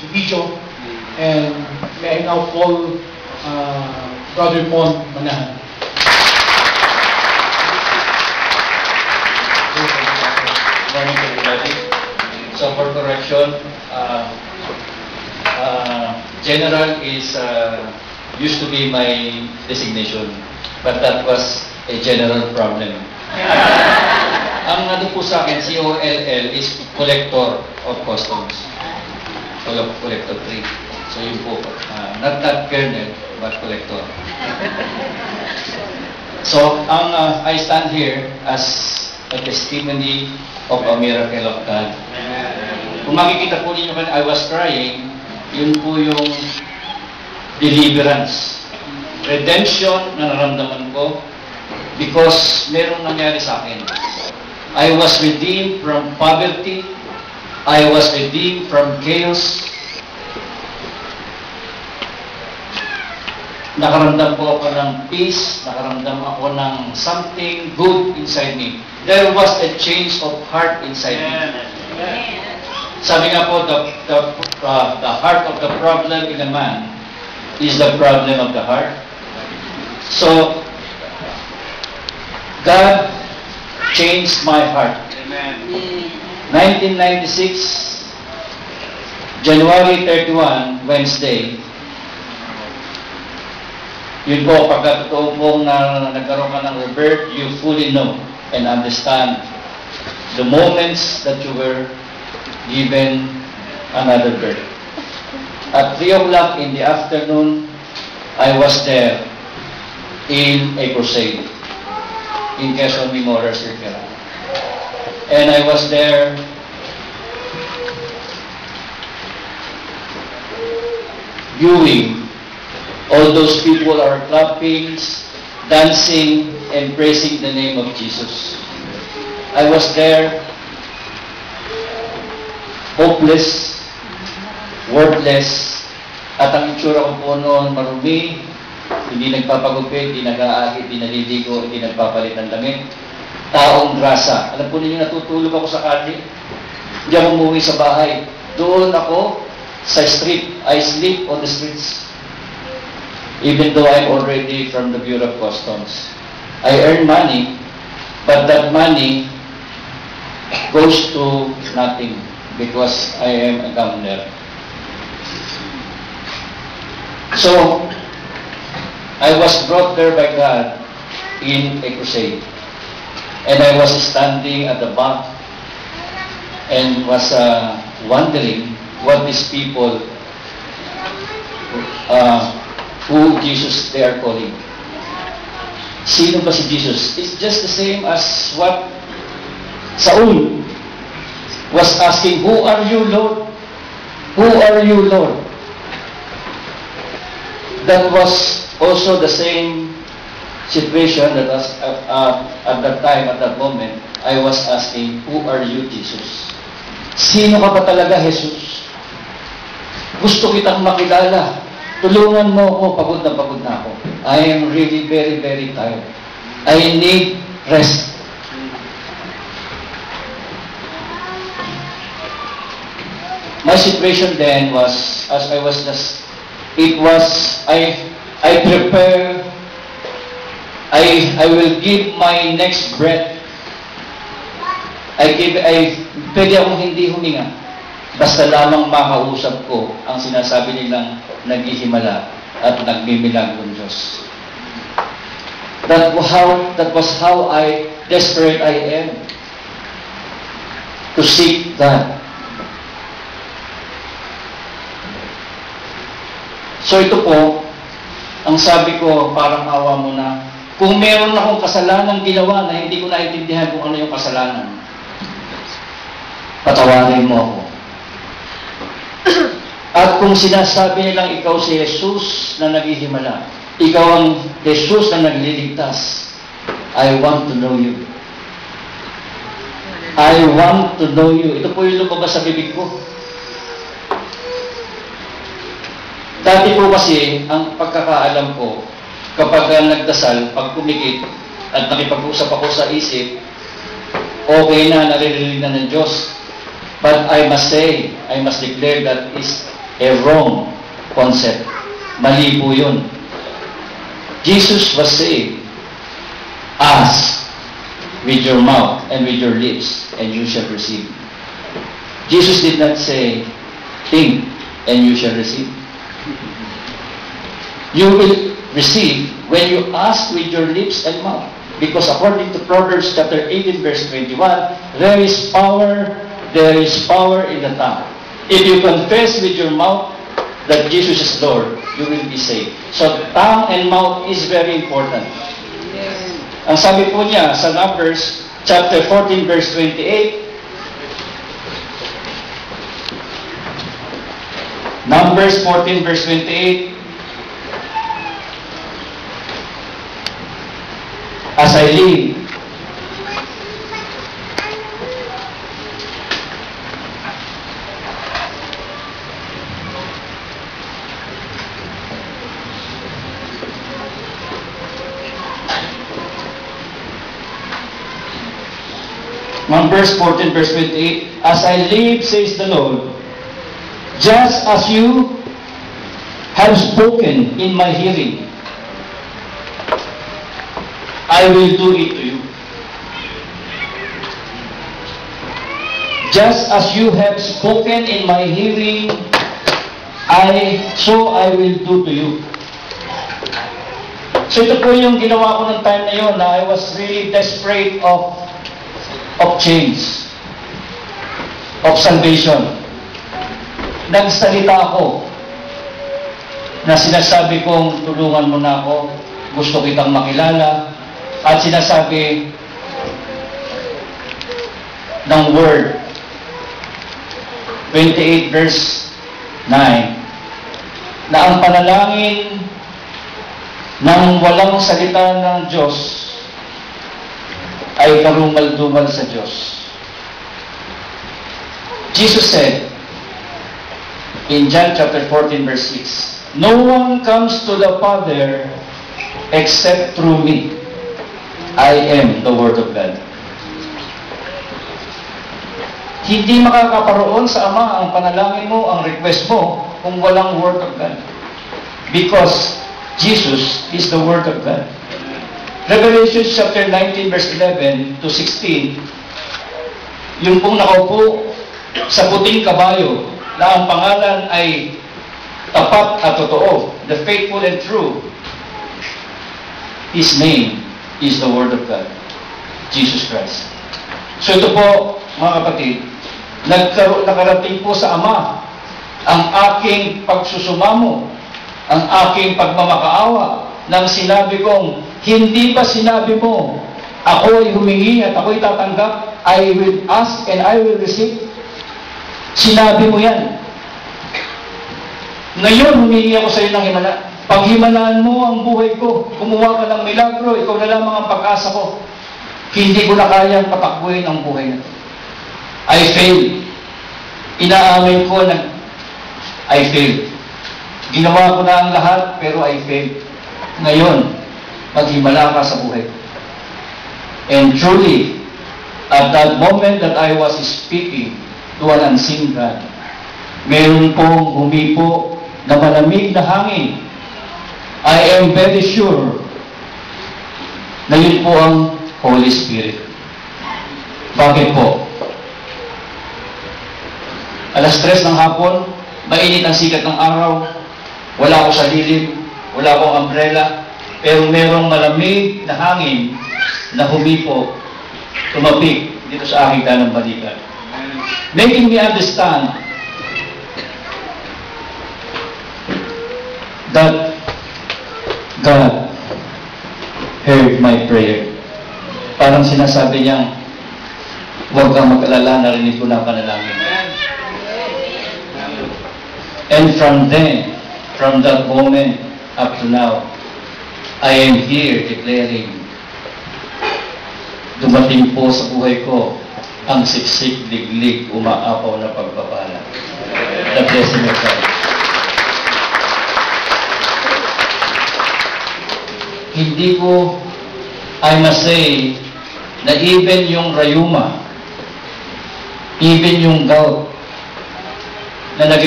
video, and may I now call Brother Mon Manahan. Good morning to everybody. So for correction, general is used to be my designation, but that was a general problem. Ang ano po sa akin, COLL is collector of customs. Collector 3. So yun po, not colonel, but collector. So I stand here as a testimony of a miracle of God. Kung makikita po ninyo kanina, I was crying, yun po yung deliverance. Redemption na naramdaman ko because merong nangyari sa akin. I was redeemed from poverty. I was redeemed from chaos. Nakaramdam po ako ng peace. Nakaramdam ako ng something good inside me. There was a change of heart inside me. Sabi nga po, the heart of the problem in a man is the problem of the heart. So, God changed my heart. Amen. 1996, January 31, Wednesday. Yun po, pagkatotoo pong na nagkaroon ka ng rebirth, you fully know and understand the moments that you were given another birth. At 3 o'clock in the afternoon, I was there in a crusade in Quezon Memorial Circle. And I was there viewing all those people are clapping, dancing, and praising the name of Jesus. I was there hopeless, worthless, at ang itsura ko po noon marumi, hindi nagpapagupit, hindi nag-aahit, hindi naliligo, hindi nagpapalit ng damit. Taong grasa. Alam po ninyo, natutulog ako sa kalye. Hindi ako umuwi sa bahay. Doon ako sa street. I sleep on the streets. Even though I'm already from the Bureau of Customs. I earn money, but that money goes to nothing because I am a governor. So, I was brought there by God in a crusade. And I was standing at the back and was wondering what these people, who Jesus they are calling. Sino ba si Jesus? It's just the same as what Saul was asking, who are you, Lord? Who are you, Lord? That was also the same situation that was at that time, at that moment, I was asking, who are you, Jesus? Sino ka ba talaga, Jesus? Gusto kitang makilala. Tulungan mo ako, pagod na ako. I am really very, very tired. I need rest. My situation then was, as I was just, it was, I prepare, I will give my next breath. Pwede akong hindi huminga. Basta lamang makausap ko ang sinasabi nilang naghihimala at nagmimilagong Diyos. That was how desperate I am to seek God. So ito po, ang sabi ko, parang awa mo na, kung meron akong kasalanan ginawa na hindi ko naintindihan kung ano yung kasalanan, patawarin mo ako. At kung sinasabi nilang ikaw si Jesus na naghihimala, ikaw ang Jesus na nagliligtas, I want to know you. I want to know you. Ito po yung lumabas sa bibig ko. Dati po kasi, ang pagkakaalam ko, kapag nagdasal, pag kumikit, at nakipag-usap ako sa isip, okay na, naririnig na ng Diyos. But I must say, I must declare that a wrong concept. Mali po yun. Jesus was saying, ask with your mouth and with your lips, and you shall receive. Jesus did not say, think, and you shall receive. You will receive when you ask with your lips and mouth. Because according to Proverbs chapter 18, verse 21, there is power in the tongue. If you confess with your mouth that Jesus is Lord, you will be saved. So tongue and mouth is very important. Yes. Ang sabi po niya sa Numbers chapter 14, verse 28, Numbers 14, verse 28, as I live, Numbers 14, verse 28, as I live, says the Lord, just as you have spoken in my hearing, I will do it to you. Just as you have spoken in my hearing, so I will do to you. So ito po yung ginawa ko ng time na yun, na I was really desperate of change, of salvation. Nagsalita ako na sinasabi kong tulungan mo na ako, gusto kitang makilala, at sinasabi ng Word 28 verse 9 na ang panalangin ng walang salita ng Diyos ay karumal-dumal sa Diyos. Jesus said in John chapter 14 verse 6, no one comes to the Father except through me. I am the Word of God. Hindi makakaparoon sa Ama ang panalangin mo, ang request mo, kung walang Word of God. Because Jesus is the Word of God. Revelation chapter 19 verse 11 to 16, yung pong nakaupo sa puting kabayo na ang pangalan ay tapat at totoo, the faithful and true, His name is the Word of God, Jesus Christ. So ito po, mga kapatid, nakarating po sa Ama ang aking pagsusumamo, ang aking pagmamakaawa, nang sinabi kong, hindi ba sinabi mo, ako ay humingi at ako ay tatanggap, I will ask and I will receive? Sinabi mo yan. Ngayon, humingi ako sa iyo ng himala. Paghimalaan mo ang buhay ko, kumuha ka ng milagro, ikaw na lamang ang pag-asa ko. Hindi ko na kayang patakbuhin ang buhay na ito. I failed. Inaamin ko na I failed. Ginawa ko na ang lahat, pero I failed. Ngayon, maghimala ka sa buhay. And truly, at that moment that I was speaking to an unseen God, meron pong humipo na malamig na hangin. I am very sure na yun po ang Holy Spirit. Bakit po? Alas 3 ng hapon, mainit ang sikat ng araw, wala ako sa lilim, wala akong umbrella, pero merong malamig na hangin na humipo, tumapik dito sa aking dalang balikat. Making me understand that God heard my prayer. Parang sinasabi niyang, huwag kang mag-alala, narinig ko na panalangin. And from then, from that moment up to now, I am here declaring, dumating po sa buhay ko ang siksik, liglig, umaapaw na pagpapala. The blessing of God. Hindi ko, I must say, na even yung rayuma, even yung gout, na naging